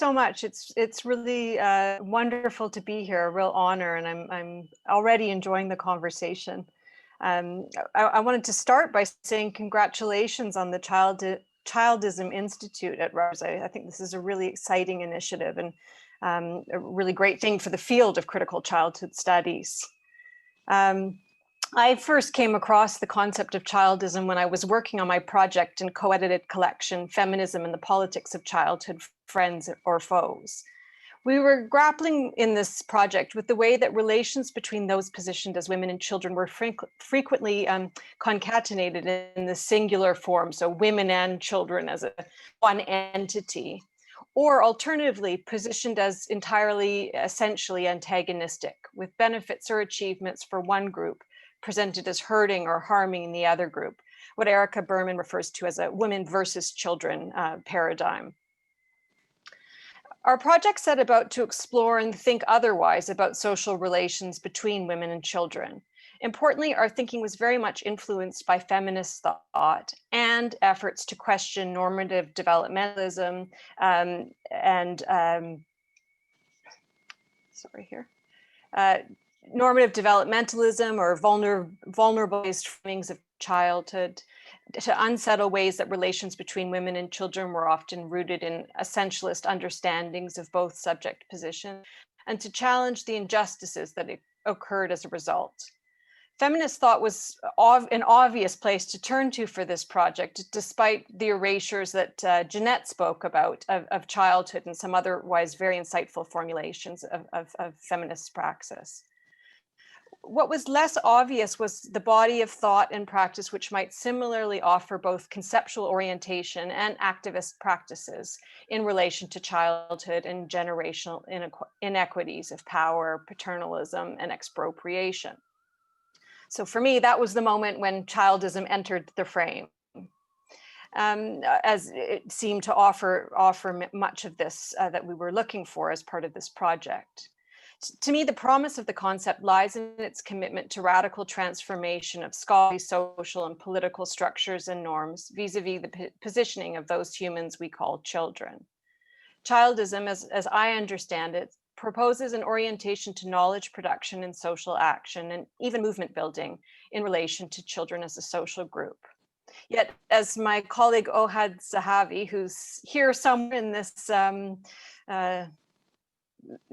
so much. It's really wonderful to be here, a real honor, and I'm already enjoying the conversation. I wanted to start by saying congratulations on the Childism Institute at Rosen. I think this is a really exciting initiative and a really great thing for the field of critical childhood studies. I first came across the concept of childism when I was working on my project and co-edited collection, Feminism and the Politics of Childhood, Friends or Foes. We were grappling in this project with the way that relations between those positioned as women and children were frequently concatenated in the singular form, so women and children as one entity, or alternatively positioned as entirely, essentially antagonistic, with benefits or achievements for one group presented as hurting or harming the other group, what Erica Berman refers to as a women versus children paradigm. Our project set about to explore and think otherwise about social relations between women and children. Importantly, our thinking was very much influenced by feminist thought and efforts to question normative developmentalism normative developmentalism or vulnerable-based framings of childhood, to unsettle ways that relations between women and children were often rooted in essentialist understandings of both subject positions, and to challenge the injustices that occurred as a result. Feminist thought was an obvious place to turn to for this project, despite the erasures that Jeanette spoke about of childhood and some otherwise very insightful formulations of feminist praxis. What was less obvious was the body of thought and practice which might similarly offer both conceptual orientation and activist practices in relation to childhood and generational inequities of power, paternalism, and expropriation. So for me, that was the moment when childism entered the frame, as it seemed to offer much of this that we were looking for as part of this project. To me, the promise of the concept lies in its commitment to radical transformation of scholarly, social, and political structures and norms vis-a-vis the positioning of those humans we call children. Childism, as I understand it, proposes an orientation to knowledge production and social action, and even movement building in relation to children as a social group. Yet, as my colleague Ohad Zahavi, who's here somewhere in this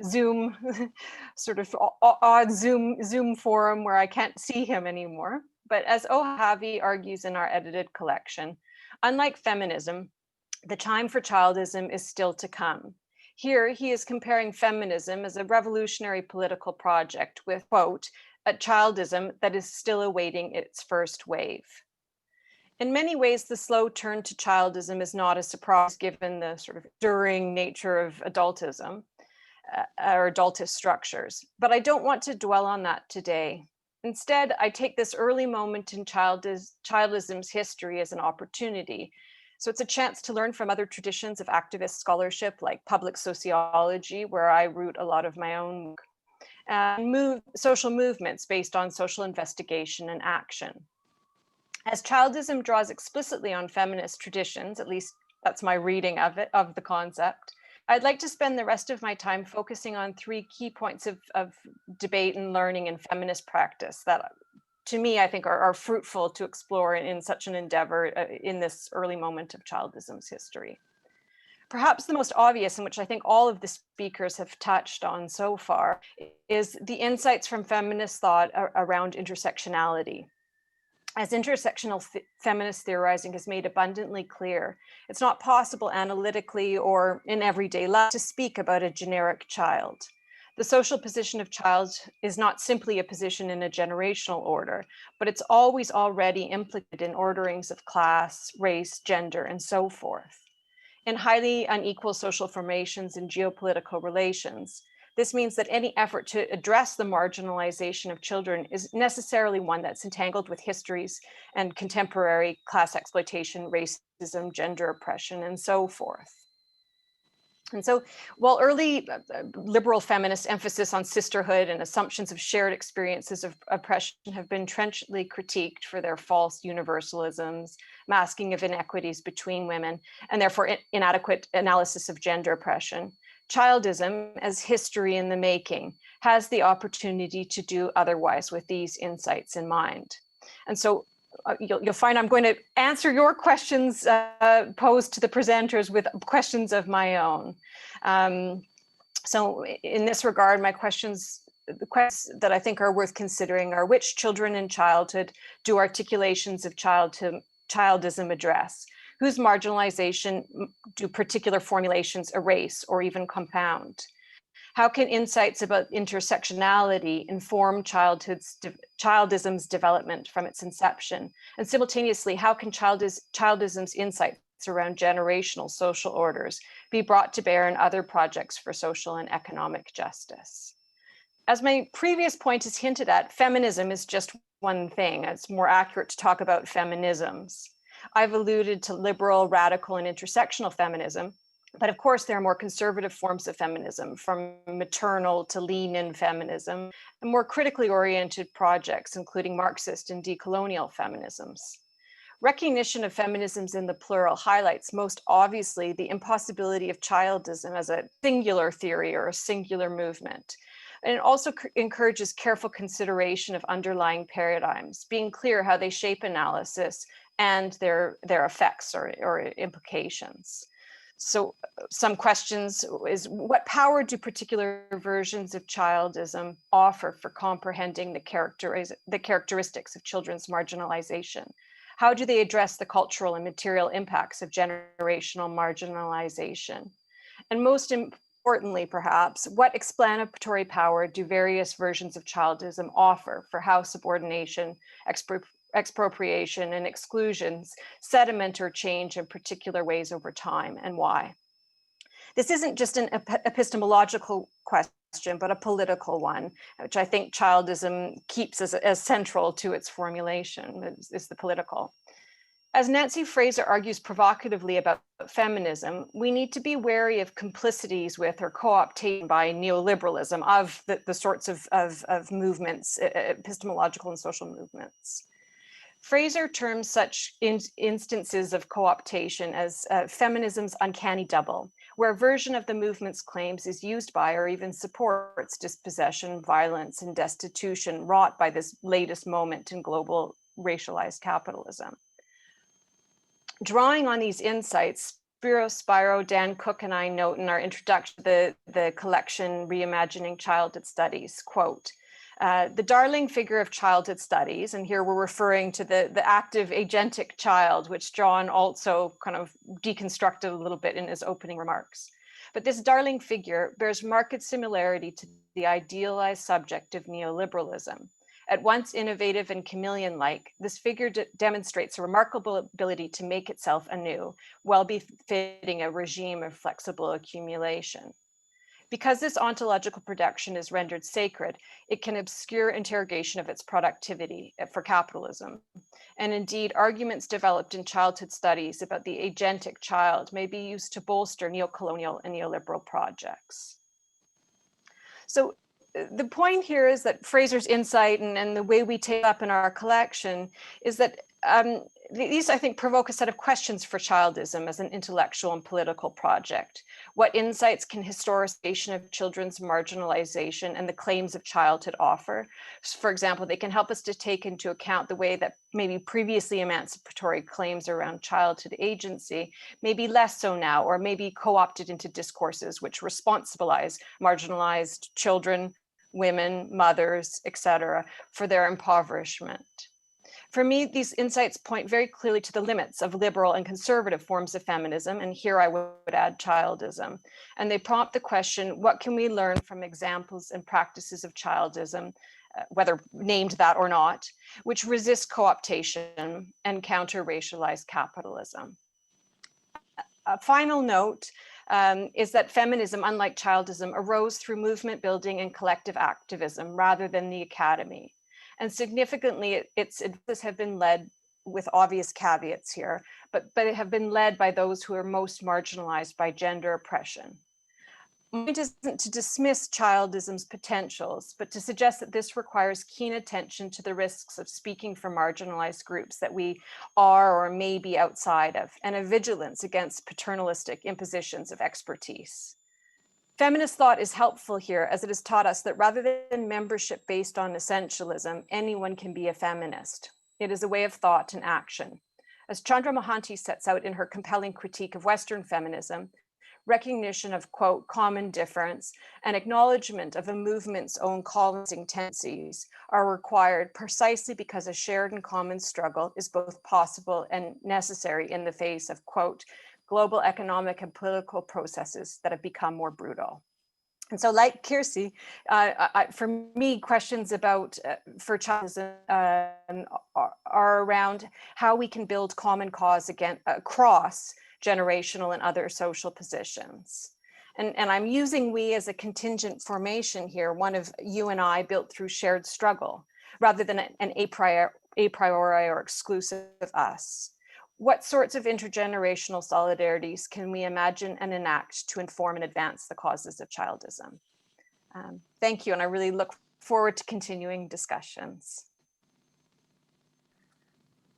Zoom, sort of odd Zoom forum where I can't see him anymore. But as Ohad argues in our edited collection, unlike feminism, the time for childism is still to come. Here, he is comparing feminism as a revolutionary political project with, quote, a childism that is still awaiting its first wave. In many ways, the slow turn to childism is not a surprise given the sort of enduring nature of adultism. Or adultist structures, but I don't want to dwell on that today. Instead, I take this early moment in childism's history as an opportunity. So it's a chance to learn from other traditions of activist scholarship like public sociology, where I root a lot of my own work, and social movements based on social investigation and action. As childism draws explicitly on feminist traditions, at least that's my reading of it, of the concept, I'd like to spend the rest of my time focusing on three key points of debate and learning in feminist practice that, to me, I think are fruitful to explore in such an endeavor in this early moment of childism's history. Perhaps the most obvious, and which I think all of the speakers have touched on so far, is the insights from feminist thought around intersectionality. As intersectional feminist theorizing has made abundantly clear, it's not possible analytically or in everyday life to speak about a generic child. The social position of child is not simply a position in a generational order, but it's always already implicated in orderings of class, race, gender, and so forth. In highly unequal social formations and geopolitical relations, this means that any effort to address the marginalization of children is necessarily one that's entangled with histories and contemporary class exploitation, racism, gender oppression, and so forth. And so while early liberal feminist emphasis on sisterhood and assumptions of shared experiences of oppression have been trenchantly critiqued for their false universalisms, masking of inequities between women, and therefore inadequate analysis of gender oppression, Childism, as history in the making, has the opportunity to do otherwise with these insights in mind. And so you'll find I'm going to answer your questions posed to the presenters with questions of my own. So in this regard, my questions, the questions that I think are worth considering are: which children in childhood do articulations of childism address? Whose marginalization do particular formulations erase or even compound? How can insights about intersectionality inform childism's development from its inception? And simultaneously, how can childism's insights around generational social orders be brought to bear in other projects for social and economic justice? As my previous point has hinted at, feminism is just one thing. It's more accurate to talk about feminisms. I've alluded to liberal, radical, and intersectional feminism. But of course, there are more conservative forms of feminism, from maternal to lean-in feminism, and more critically oriented projects, including Marxist and decolonial feminisms. Recognition of feminisms in the plural highlights most obviously the impossibility of childism as a singular theory or a singular movement. And it also encourages careful consideration of underlying paradigms, being clear how they shape analysis and their effects or implications. So some questions is: what power do particular versions of childism offer for comprehending the characteristics of children's marginalization? How do they address the cultural and material impacts of generational marginalization? And most importantly, perhaps, what explanatory power do various versions of childism offer for how subordination, expropriation, and exclusions sediment or change in particular ways over time, and why? This isn't just an epistemological question, but a political one, which I think childism keeps as central to its formulation, is the political. As Nancy Fraser argues provocatively about feminism, we need to be wary of complicities with or co-optation by neoliberalism of the sorts of movements, epistemological and social movements. Fraser terms such instances of co-optation as feminism's uncanny double, where a version of the movement's claims is used by or even supports dispossession, violence, and destitution wrought by this latest moment in global racialized capitalism. Drawing on these insights, Spiro, Dan Cook, and I note in our introduction to the collection Reimagining Childhood Studies, quote, the darling figure of childhood studies, and here we're referring to the active agentic child, which John also kind of deconstructed a little bit in his opening remarks. But this darling figure bears marked similarity to the idealized subject of neoliberalism. At once innovative and chameleon-like, this figure demonstrates a remarkable ability to make itself anew, while befitting a regime of flexible accumulation. Because this ontological production is rendered sacred, it can obscure interrogation of its productivity for capitalism. And indeed, arguments developed in childhood studies about the agentic child may be used to bolster neocolonial and neoliberal projects. So the point here is that Fraser's insight and the way we take up in our collection is that these, I think, provoke a set of questions for childism as an intellectual and political project. What insights can historization of children's marginalization and the claims of childhood offer? For example, they can help us to take into account the way that maybe previously emancipatory claims around childhood agency may be less so now, or maybe co-opted into discourses which responsibilize marginalized children, women, mothers, etc., for their impoverishment. For me, these insights point very clearly to the limits of liberal and conservative forms of feminism, and here I would add childism. And they prompt the question: what can we learn from examples and practices of childism, whether named that or not, which resist co-optation and counter racialized capitalism? A final note is that feminism, unlike childism, arose through movement building and collective activism rather than the academy. And significantly, its advances have been led, with obvious caveats here, but it have been led by those who are most marginalized by gender oppression. My point isn't to dismiss childism's potentials, but to suggest that this requires keen attention to the risks of speaking for marginalized groups that we are or may be outside of, and a vigilance against paternalistic impositions of expertise. Feminist thought is helpful here as it has taught us that rather than membership based on essentialism, anyone can be a feminist. It is a way of thought and action. As Chandra Mohanty sets out in her compelling critique of Western feminism, recognition of, quote, common difference and acknowledgement of a movement's own colonizing tendencies are required precisely because a shared and common struggle is both possible and necessary in the face of, quote, global economic and political processes that have become more brutal. And so, like Kiersey, for me, questions about for childism are around how we can build common cause across generational and other social positions. And I'm using we as a contingent formation here, one of you and I built through shared struggle, rather than an a priori or exclusive us. What sorts of intergenerational solidarities can we imagine and enact to inform and advance the causes of childism? Thank you, and I really look forward to continuing discussions.